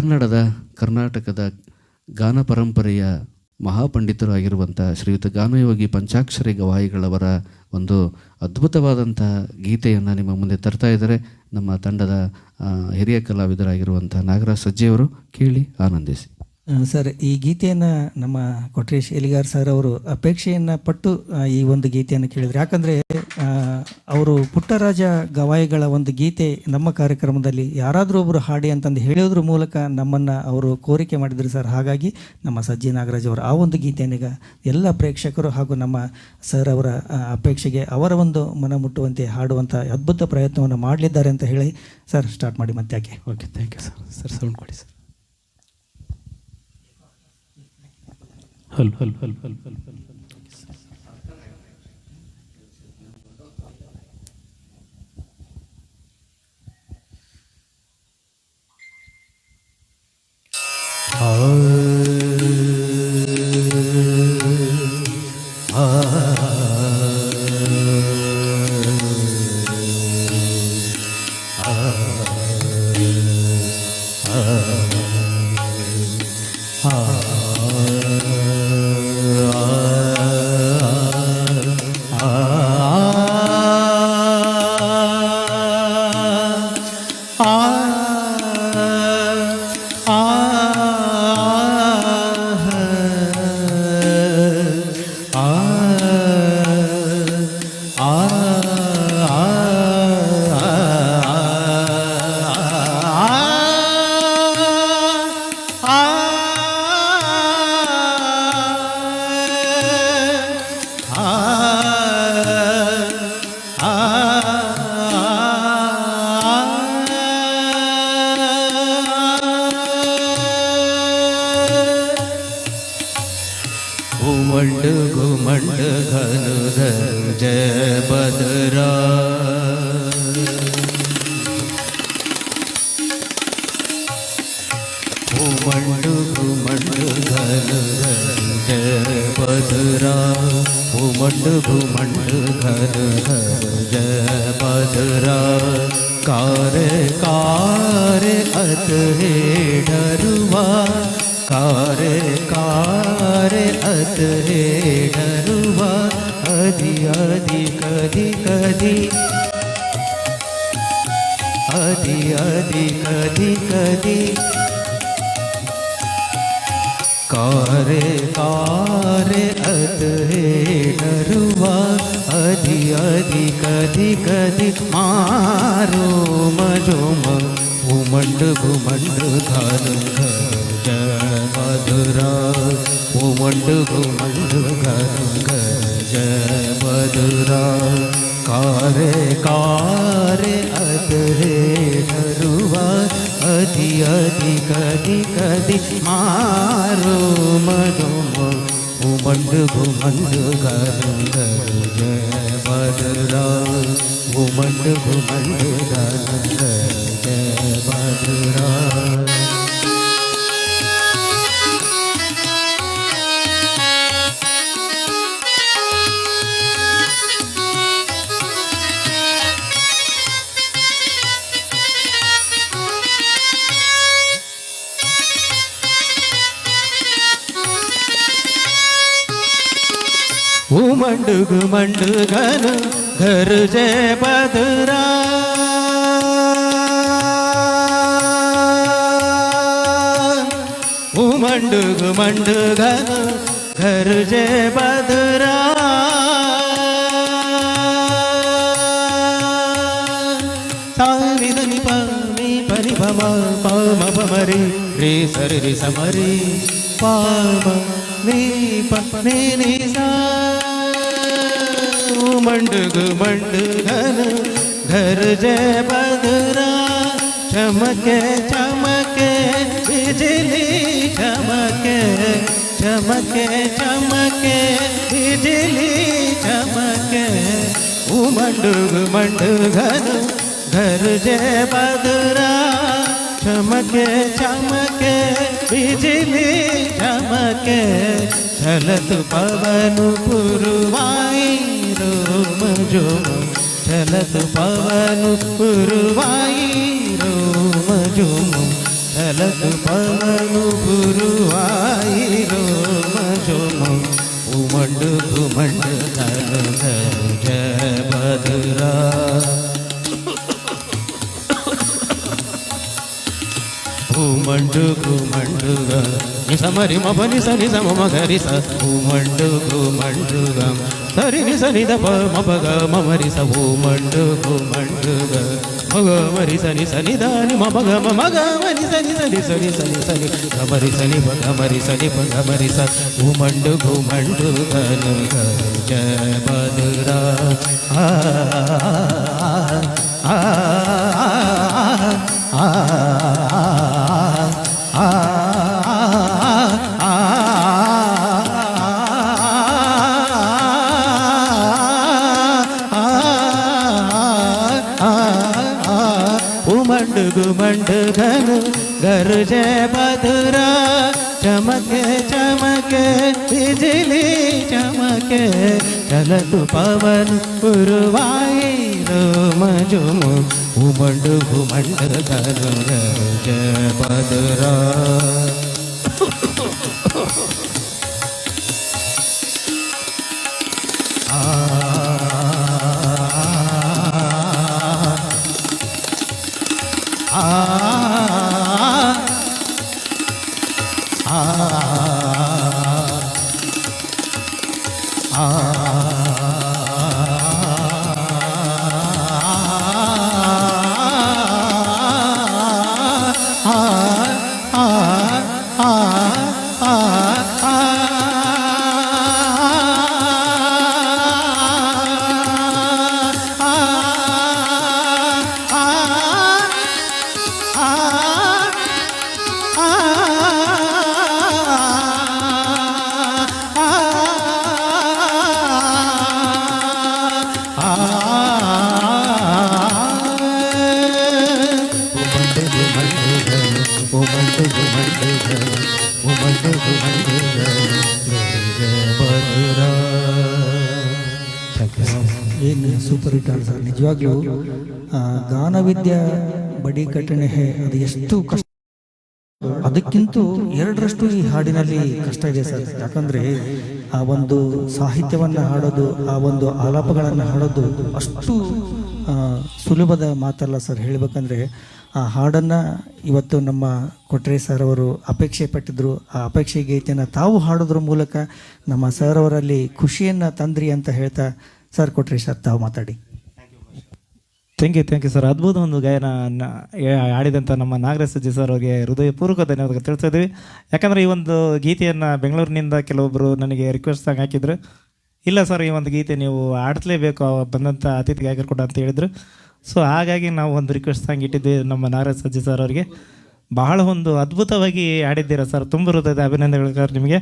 ಕನ್ನಡದ ಕರ್ನಾಟಕದ ಗಾನ ಪರಂಪರೆಯ ಮಹಾಪಂಡಿತರು ಆಗಿರುವಂಥ ಶ್ರೀಯುತ ಗಾನಯೋಗಿ ಪಂಚಾಕ್ಷರಿ ಗವಾಯಿಗಳವರ ಒಂದು ಅದ್ಭುತವಾದಂಥ ಗೀತೆಯನ್ನು ನಿಮ್ಮ ಮುಂದೆ ತರ್ತಾ ಇದ್ದಾರೆ ನಮ್ಮ ತಂಡದ ಹಿರಿಯ ಕಲಾವಿದರಾಗಿರುವಂಥ ನಾಗರಾಜ್ ಸಜ್ಜೆಯವರು. ಕೇಳಿ ಆನಂದಿಸಿ. ಸರ್, ಈ ಗೀತೆಯನ್ನು ನಮ್ಮ ಕೊಟ್ರೇಶ್ ಎಲಿಗಾರ್ ಸರ್ ಅವರು ಅಪೇಕ್ಷೆಯನ್ನು ಪಟ್ಟು ಈ ಒಂದು ಗೀತೆಯನ್ನು ಕೇಳಿದ್ರು. ಯಾಕಂದರೆ ಅವರು ಪುಟ್ಟರಾಜ ಗವಾಯಿಗಳ ಒಂದು ಗೀತೆ ನಮ್ಮ ಕಾರ್ಯಕ್ರಮದಲ್ಲಿ ಯಾರಾದರೂ ಒಬ್ಬರು ಹಾಡಿ ಅಂತಂದು ಹೇಳೋದ್ರ ಮೂಲಕ ನಮ್ಮನ್ನು ಅವರು ಕೋರಿಕೆ ಮಾಡಿದರು ಸರ್. ಹಾಗಾಗಿ ನಮ್ಮ ಸಜ್ಜಿ ನಾಗರಾಜ್ ಅವರು ಆ ಒಂದು ಗೀತೆಯನ್ನೀಗ ಎಲ್ಲ ಪ್ರೇಕ್ಷಕರು ಹಾಗೂ ನಮ್ಮ ಸರ್ ಅವರ ಅಪೇಕ್ಷೆಗೆ ಅವರ ಒಂದು ಮನ ಮುಟ್ಟುವಂತೆ ಹಾಡುವಂಥ ಅದ್ಭುತ ಪ್ರಯತ್ನವನ್ನು ಮಾಡಲಿದ್ದಾರೆ ಅಂತ ಹೇಳಿ ಸರ್ ಸ್ಟಾರ್ಟ್ ಮಾಡಿ ಮತ್ತೆ ಯಾಕೆ. Okay, thank you sir. Sir sound ಕೊಡಿ ಸರ್. ಹಲ್ ಹಲ್ ಹಲ್ ಹಲ್ ಹಲ್ ಹಲ್ घुमंड घुमंड घन घन जय बदरा घुमंड घुमंड घन घन जय बदरा घुमंड घुमंड घन घन जय बदरा कार्य कार्य अत हे डरुआ कार्य कार्य अत हे डरुआ अधि अधि कदि कदि अधि अधि कदि कदि कार्य कार्य अत हे डरुआ अधि अधि कदि कदि मारो मजोम घुमंड घुमंड घन घन जय मधुरा घुमंड घुमंड घन घन जय मधुरा कार्य कार्य अत हे डरुआ अधि अधि कदि कदि मारो मधुम घुमंड घुमंड घन घन जय मधुरा घुमंड घुमंड घन घन जय मधुरा घुमंड घुमंड घन घर जय बदरा घुमंड घुमंड घन घर जय बदरा सानी धनी पानी पनी भमा पाम भमरी रे सर रे समरी पाम नी पने नी सा घुमंड घुमंड घन घर जय बदरा चमके चमके बिजली चमके चमके चमके बिजली चमके घुमंड घुमंड घन घर जय बदरा चमके चमके बिजली चमके चलत पवन पुरवाई रोम जोम चलत पवन पुरवाई रोम जोम ಚಲತು ಪವನು ಗುರುವಾಯಿರೋ ಮಜುಮ ಉಮಂಡು ಗುಮಂಡು ಧನು ಧನು ಬದುರ ಉಮಂಡು ಗುಮಂಡುಗ ನಿಸಮರಿ ಮಬನಿ ಸನಿ ಸಮ ಮಗರಿಸ ಉಮಂಡು ಗುಮಂಡುಗ ಸರಿ ನಿಸನಿ ದಪ ಮಬಗ ಮಮರಿಸ ಉಮಂಡು ಗುಮಂಡುಗ ಮಗ ಮರಿ ಸನಿ ಸನಿ ದಾನಿ ಮಬಗ ಮಗ ಮರಿ ಸನಿ ಸನಿ ಸನಿ ಸನಿ ಸನಿ ಗಮರಿ ಸನಿ ಬಗ ಮರಿ ಸನಿ ಬಗ ಮರಿಸ ಉಮಂಡು ಗುಮಂಡುಗ ಜ ಬದುರ ಆ ಆ ಆ उमंड गुमंड घन गरजे बदरा चमके चमके बिजली चमके चलतु पवन पुरवाई रोमजुम उमंड गुमंड घन गरजे बदरा ಏನು ಸೂಪರ್ ಹಿಟ್ ಆಡ್ ಸರ್. ನಿಜವಾಗ್ಲೂ ಗಾನವಿದ್ಯಾ ಬಡಿ ಕಠಿಣ ಹೇ ಅದು ಎಷ್ಟು ಕಷ್ಟ, ಅದಕ್ಕಿಂತ ಎರಡರಷ್ಟು ಈ ಹಾಡಿನಲ್ಲಿ ಕಷ್ಟ ಇದೆ ಸರ್. ಯಾಕಂದ್ರೆ ಆ ಒಂದು ಸಾಹಿತ್ಯವನ್ನು ಹಾಡೋದು, ಆ ಒಂದು ಆಲಾಪಗಳನ್ನು ಹಾಡೋದು ಅಷ್ಟು ಸುಲಭದ ಮಾತಲ್ಲ ಸರ್. ಹೇಳಬೇಕಂದ್ರೆ ಆ ಹಾಡನ್ನು ಇವತ್ತು ನಮ್ಮ ಕೊಟ್ರೆ ಸರ್ ಅವರು ಅಪೇಕ್ಷೆ ಪಟ್ಟಿದ್ರು. ಆ ಅಪೇಕ್ಷೆ ಗೀತೆಯನ್ನು ತಾವು ಹಾಡೋದ್ರ ಮೂಲಕ ನಮ್ಮ ಸರ್ ಅವರಲ್ಲಿ ಖುಷಿಯನ್ನು ತಂದ್ರಿ ಅಂತ ಹೇಳ್ತಾ, ಸರ್ ಕೊಟ್ರೆ ಸರ್ ತಾವು ಮಾತಾಡಿ. Thank you sir. ಅದ್ಭುತ ಒಂದು ಗಾಯನ ಆಡಿದಂಥ ನಮ್ಮ ನಾಗರಾಜ್ ಸಜ್ಜಿ ಸರ್ ಅವರಿಗೆ ಹೃದಯಪೂರ್ವಕ ಧನ್ಯವಾದ ತಿಳಿಸ್ತಾ ಇದ್ದೀವಿ. ಯಾಕಂದರೆ ಈ ಒಂದು ಗೀತೆಯನ್ನು ಬೆಂಗಳೂರಿನಿಂದ ಕೆಲವೊಬ್ಬರು ನನಗೆ ರಿಕ್ವೆಸ್ಟ್ ಸಾಂಗ್ ಹಾಕಿದ್ರು. ಇಲ್ಲ ಸರ್, ಈ ಒಂದು ಗೀತೆ ನೀವು ಆಡಿಸ್ಲೇಬೇಕು ಬಂದಂಥ ಅತಿಥಿ ಗಾಯಕರು ಕೂಡ ಅಂತ ಹೇಳಿದರು. ಸೊ ಹಾಗಾಗಿ ನಾವು ಒಂದು ರಿಕ್ವೆಸ್ಟ್ ಸಾಂಗ್ ಇಟ್ಟಿದ್ವಿ ನಮ್ಮ ನಾಗರಾಜ್ ಸಜ್ಜಿ ಸರ್ ಅವರಿಗೆ. ಬಹಳ ಒಂದು ಅದ್ಭುತವಾಗಿ ಆಡಿದ್ದೀರಾ ಸರ್. ತುಂಬ ಹೃದಯದ ಅಭಿನಂದನೆಗಳು ಸರ್ ನಿಮಗೆ.